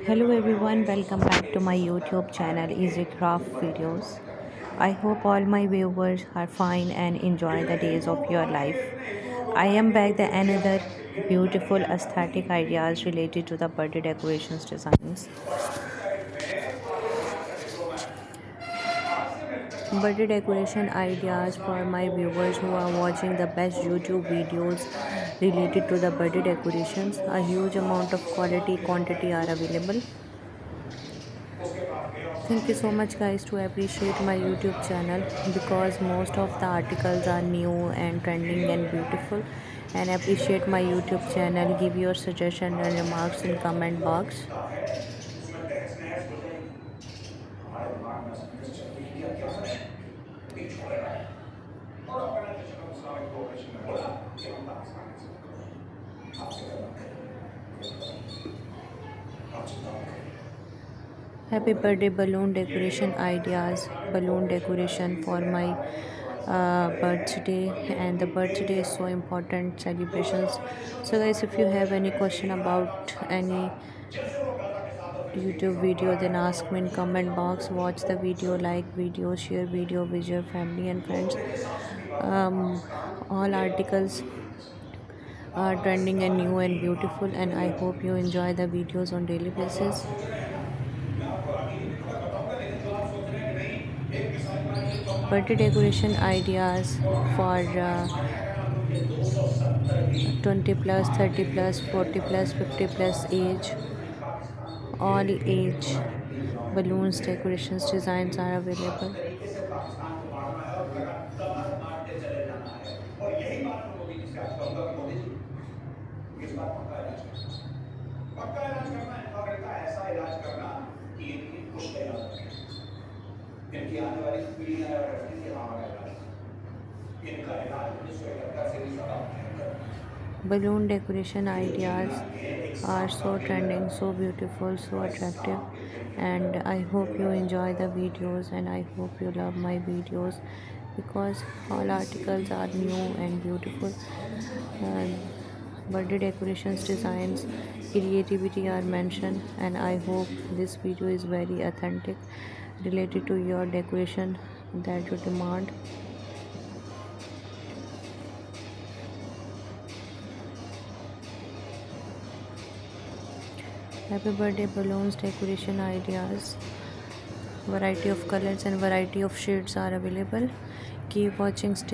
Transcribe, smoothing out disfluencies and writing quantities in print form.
Hello everyone, welcome back to my YouTube channel Easy Craft Videos. I hope all my viewers are fine and enjoy the days of your life. I am back with another beautiful aesthetic ideas related to the birthday decorations designs. Birthday decoration ideas for my viewers who are watching the best YouTube videos related to the birthday decorations. A huge amount of quality quantity are available. Thank you so much guys to appreciate my YouTube channel because most of the articles are new and trending and beautiful, and appreciate my YouTube channel. Give your suggestion and remarks in comment box. Happy birthday balloon decoration ideas. Balloon decoration for my birthday, and the birthday is so important celebrations. So guys, if you have any question about any YouTube video, then ask me in comment box. Watch the video, like video, share video with your family and friends. All articles are trending and new and beautiful, and I hope you enjoy the videos on daily basis. Birthday decoration ideas for 20 plus, 30 plus, 40 plus, 50 plus age, all age balloons decorations designs are available. Balloon decoration ideas are so trending, so beautiful, so attractive, and I hope you enjoy the videos, and I hope you love my videos because all articles are new and beautiful. Birthday decorations designs creativity are mentioned, and I hope this video is very authentic related to your decoration that you demand. Happy birthday balloons decoration ideas. Variety of colors and variety of shades are available. Keep watching. Stay